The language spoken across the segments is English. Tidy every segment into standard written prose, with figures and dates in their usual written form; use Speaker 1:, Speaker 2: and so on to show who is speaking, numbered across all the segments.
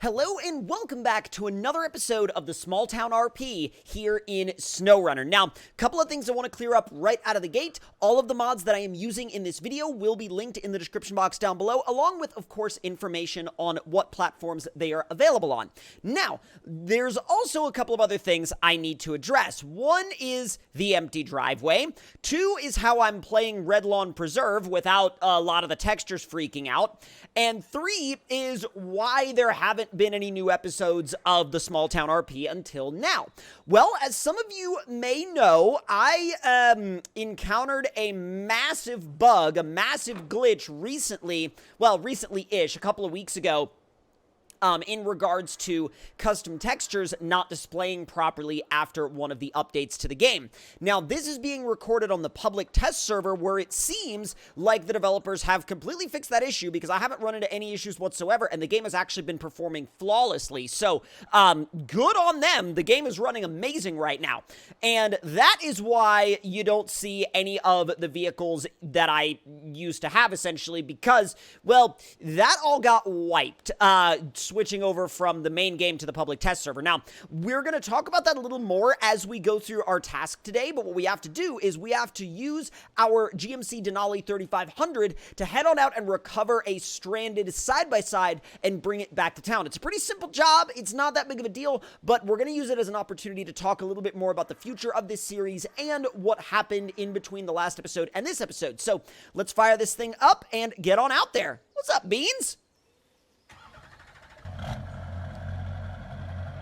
Speaker 1: Hello and welcome back to another episode of the Small Town RP here in SnowRunner. Now, a couple of things I want to clear up right out of the gate. All of the mods that I am using in this video will be linked in the description box down below, along with, of course, information on what platforms they are available on. Now, there's also a couple of other things I need to address. One is the empty driveway. Two is how I'm playing Red Lawn Preserve without a lot of the textures freaking out. And three is why there haven't been any new episodes of the Small Town RP until now. Well, as some of you may know, I encountered a massive bug, a massive glitch recently, well, recently-ish, a couple of weeks ago, in regards to custom textures not displaying properly after one of the updates to the game. Now, this is being recorded on the public test server where it seems like the developers have completely fixed that issue because I haven't run into any issues whatsoever and the game has actually been performing flawlessly. So, good on them. The game is running amazing right now. And that is why you don't see any of the vehicles that I used to have, essentially, because, well, that all got wiped, switching over from the main game to the public test server. Now, we're going to talk about that a little more as we go through our task today, but what we have to do is we have to use our GMC Denali 3500 to head on out and recover a stranded side-by-side and bring it back to town. It's a pretty simple job. It's not that big of a deal, but we're going to use it as an opportunity to talk a little bit more about the future of this series and what happened in between the last episode and this episode. So let's fire this thing up and get on out there. What's up, Beans?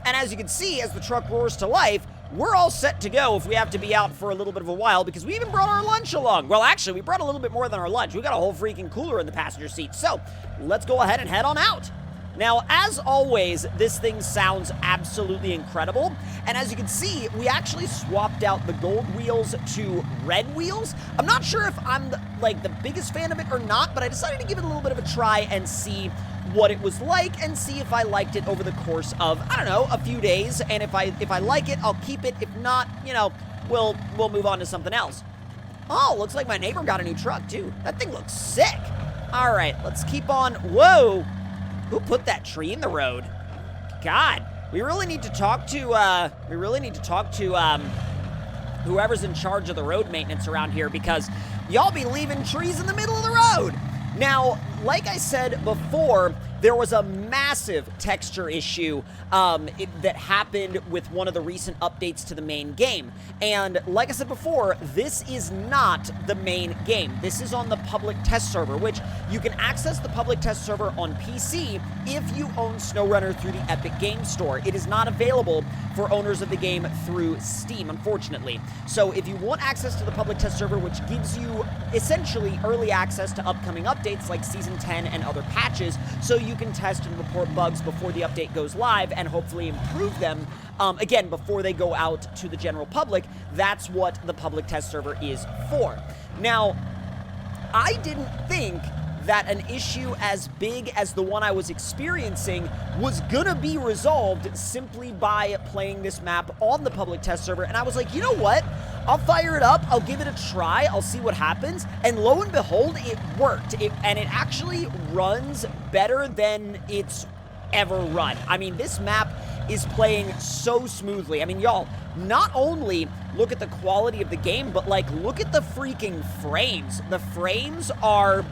Speaker 1: And as you can see, as the truck roars to life, we're all set to go if we have to be out for a little bit of a while because we even brought our lunch along. Well, actually, we brought a little bit more than our lunch. We got a whole freaking cooler in the passenger seat. So let's go ahead and head on out. Now, as always, this thing sounds absolutely incredible. And as you can see, we actually swapped out the gold wheels to red wheels. I'm not sure if I'm the biggest fan of it or not, but I decided to give it a little bit of a try and see what it was like and see if I liked it over the course of, I don't know, a few days. And if I like it, I'll keep it. If not, you know, we'll move on to something else. Oh, looks like my neighbor got a new truck too. That thing looks sick. All right, let's keep on. Whoa. Who put that tree in the road? God, we really need to talk to, whoever's in charge of the road maintenance around here because y'all be leaving trees in the middle of the road. Now, like I said before, there was a massive texture issue that happened with one of the recent updates to the main game. And like I said before, this is not the main game. This is on the public test server, which you can access the public test server on PC if you own SnowRunner through the Epic Games Store. It is not available for owners of the game through Steam, unfortunately. So if you want access to the public test server, which gives you essentially early access to upcoming updates like Season 10 and other patches, so you can test and report bugs before the update goes live and hopefully improve them, again, before they go out to the general public. That's what the public test server is for. Now, I didn't think that an issue as big as the one I was experiencing was gonna be resolved simply by playing this map on the public test server, and I was like, you know what? I'll fire it up, I'll give it a try, I'll see what happens, and lo and behold, it worked, and it actually runs better than it's ever run. I mean, this map is playing so smoothly. I mean, y'all, not only look at the quality of the game, but like, look at the freaking frames. The frames are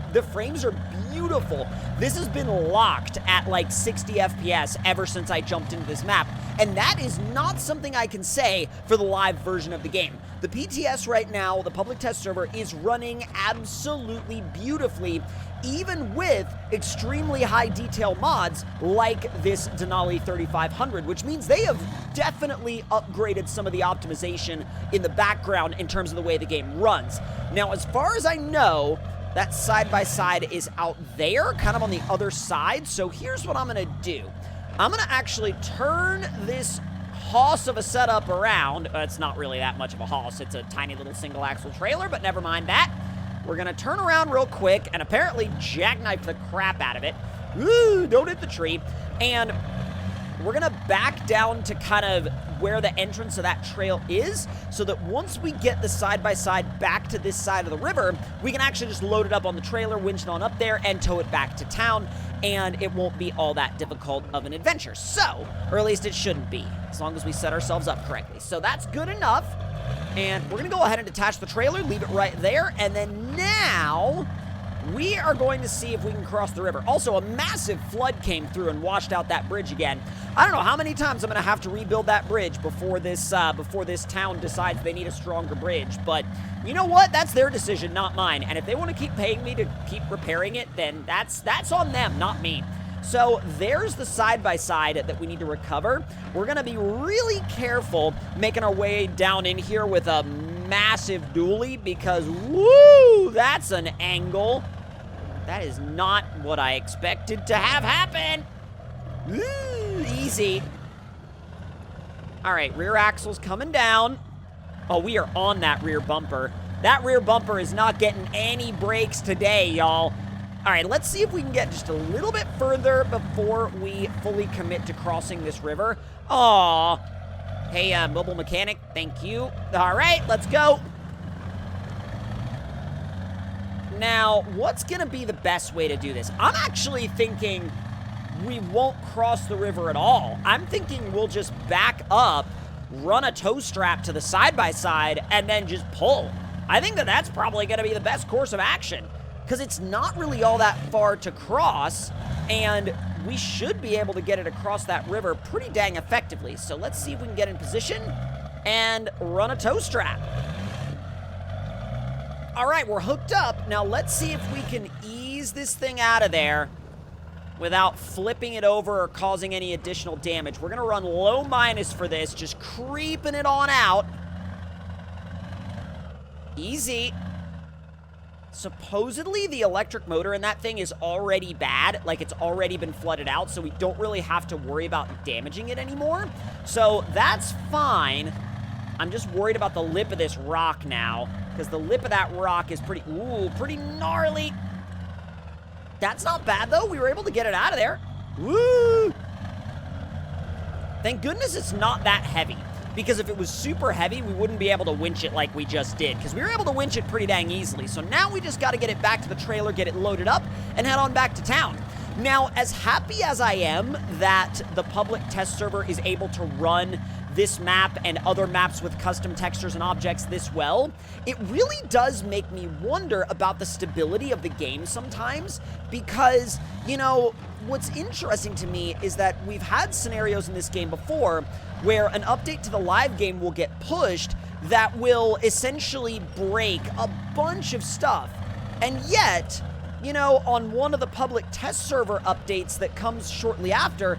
Speaker 1: beautiful. This has been locked at like 60 FPS ever since I jumped into this map, and that is not something I can say for the live version of the game. The PTS right now, the public test server, is running absolutely beautifully, even with extremely high detail mods like this Denali 3500, which means they have definitely upgraded some of the optimization in the background in terms of the way the game runs. Now, as far as I know, that side-by-side is out there, kind of on the other side, so here's what I'm gonna do. I'm gonna actually turn this hoss of a setup around. It's not really that much of a hoss, it's a tiny little single axle trailer, but never mind that. We're gonna turn around real quick and apparently jackknife the crap out of it. Ooh, don't hit the tree. And we're gonna back down to kind of where the entrance of that trail is, so that once we get the side-by-side back to this side of the river, we can actually just load it up on the trailer, winch it on up there, and tow it back to town, and it won't be all that difficult of an adventure. So, or at least it shouldn't be, as long as we set ourselves up correctly. So that's good enough, and we're going to go ahead and detach the trailer, leave it right there, and then now we are going to see if we can cross the river. Also, a massive flood came through and washed out that bridge again. I don't know how many times I'm going to have to rebuild that bridge before this town decides they need a stronger bridge. But you know what? That's their decision, not mine. And if they want to keep paying me to keep repairing it, then that's on them, not me. So there's the side-by-side that we need to recover. We're going to be really careful making our way down in here with a massive dually because, woo, that's an angle. That is not what I expected to have happen. Ooh, easy. All right, rear axle's coming down. Oh, we are on that rear bumper. That rear bumper is not getting any brakes today, y'all. All right, let's see if we can get just a little bit further before we fully commit to crossing this river. Aw. Hey, mobile mechanic, thank you. All right, let's go. Now, what's gonna be the best way to do this? I'm actually thinking we won't cross the river at all. I'm thinking we'll just back up, run a tow strap to the side-by-side, and then just pull. I think that that's probably gonna be the best course of action, because it's not really all that far to cross, and we should be able to get it across that river pretty dang effectively. So let's see if we can get in position and run a tow strap. All right, we're hooked up. Now let's see if we can ease this thing out of there without flipping it over or causing any additional damage. We're gonna run low minus for this, just creeping it on out. Easy. Supposedly, the electric motor in that thing is already bad. Like, it's already been flooded out, so we don't really have to worry about damaging it anymore. So, that's fine. I'm just worried about the lip of this rock now, because the lip of that rock is pretty gnarly. That's not bad, though. We were able to get it out of there. Woo! Thank goodness it's not that heavy. Because if it was super heavy, we wouldn't be able to winch it like we just did. Because we were able to winch it pretty dang easily. So now we just got to get it back to the trailer, get it loaded up, and head on back to town. Now, as happy as I am that the public test server is able to run this map and other maps with custom textures and objects this well, it really does make me wonder about the stability of the game sometimes. Because, you know, what's interesting to me is that we've had scenarios in this game before where an update to the live game will get pushed that will essentially break a bunch of stuff. And yet, you know, on one of the public test server updates that comes shortly after,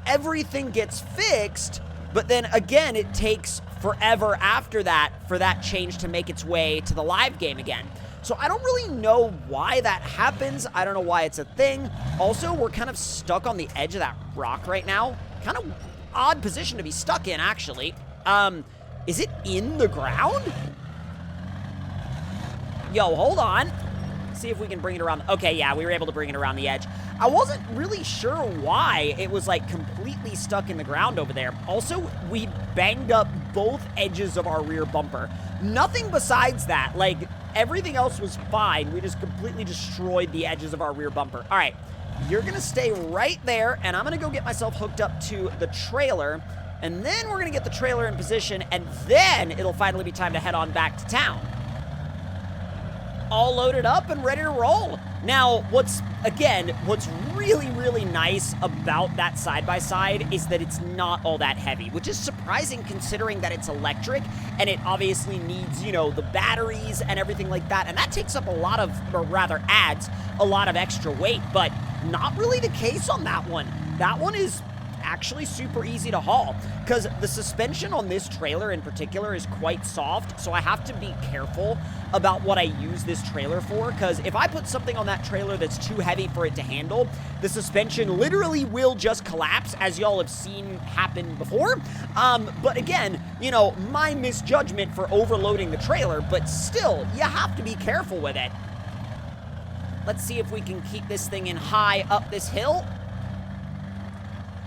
Speaker 1: everything gets fixed, but then again, it takes forever after that for that change to make its way to the live game again. So I don't really know why that happens. I don't know why it's a thing. Also, we're kind of stuck on the edge of that rock right now. Kind of odd position to be stuck in, actually. Is it in the ground? Yo, hold on. See if we can bring it around. Okay, yeah, we were able to bring it around the edge. I wasn't really sure why it was, like, completely stuck in the ground over there. Also, we banged up both edges of our rear bumper. Nothing besides that. Like, everything else was fine. We just completely destroyed the edges of our rear bumper. All right, you're gonna stay right there, and I'm gonna go get myself hooked up to the trailer, and then we're gonna get the trailer in position, and then it'll finally be time to head on back to town. All loaded up and ready to roll. Now, what's really, really nice about that side-by-side is that it's not all that heavy, which is surprising considering that it's electric, and it obviously needs, you know, the batteries and everything like that, and that takes up a lot of, or rather adds a lot of extra weight, but not really the case on that one. That one is actually super easy to haul, because the suspension on this trailer in particular is quite soft, so I have to be careful about what I use this trailer for, because if I put something on that trailer that's too heavy for it to handle, the suspension literally will just collapse, as y'all have seen happen before. But again, you know, my misjudgment for overloading the trailer, but still, you have to be careful with it. Let's see if we can keep this thing in high up this hill.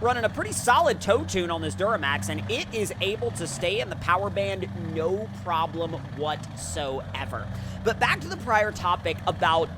Speaker 1: running a pretty solid tow tune on this Duramax, and it is able to stay in the power band no problem whatsoever. But back to the prior topic about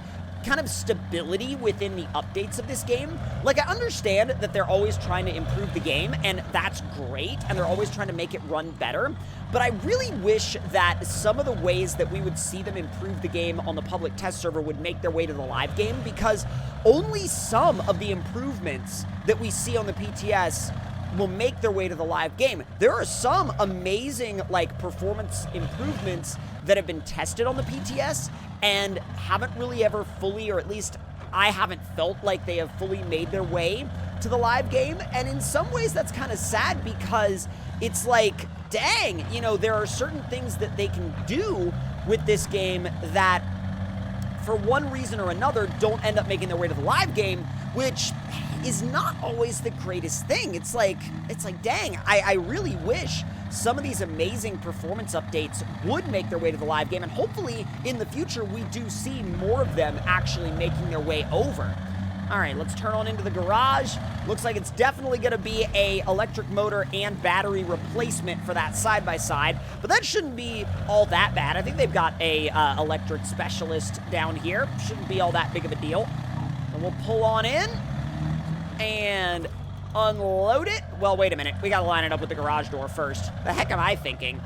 Speaker 1: kind of stability within the updates of this game. Like, I understand that they're always trying to improve the game, and that's great, and they're always trying to make it run better, but I really wish that some of the ways that we would see them improve the game on the public test server would make their way to the live game, because only some of the improvements that we see on the PTS will make their way to the live game. There are some amazing, like, performance improvements that have been tested on the PTS and haven't really ever fully, or at least I haven't felt like they have fully made their way to the live game. And in some ways that's kind of sad, because it's like, dang, you know, there are certain things that they can do with this game that for one reason or another don't end up making their way to the live game, which is not always the greatest thing. It's like, dang, I really wish some of these amazing performance updates would make their way to the live game, and hopefully in the future we do see more of them actually making their way over. All right, let's turn on into the garage. Looks like it's definitely gonna be a electric motor and battery replacement for that side-by-side, but that shouldn't be all that bad. I think they've got a electric specialist down here. Shouldn't be all that big of a deal. And we'll pull on in and unload it. Well, wait a minute. We gotta line it up with the garage door first. The heck am I thinking?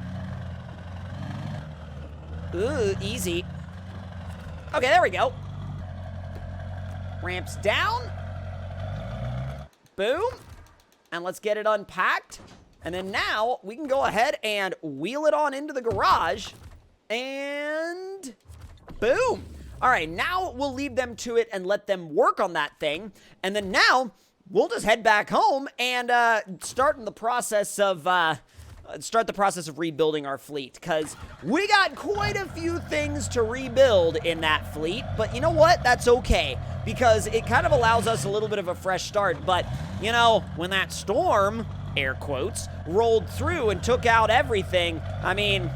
Speaker 1: Ooh, easy. Okay, there we go. Ramps down. Boom. And let's get it unpacked. And then now we can go ahead and wheel it on into the garage. And boom. All right, now we'll leave them to it and let them work on that thing. And then now we'll just head back home and start the process of rebuilding our fleet, because we got quite a few things to rebuild in that fleet. But you know what? That's okay, because it kind of allows us a little bit of a fresh start. But, you know, when that storm, air quotes, rolled through and took out everything, I mean,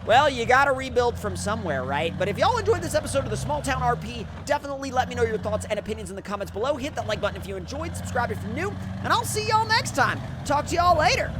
Speaker 1: well, you gotta rebuild from somewhere, right? But if y'all enjoyed this episode of the Small Town RP, definitely let me know your thoughts and opinions in the comments below. Hit that like button if you enjoyed, subscribe if you're new, and I'll see y'all next time. Talk to y'all later.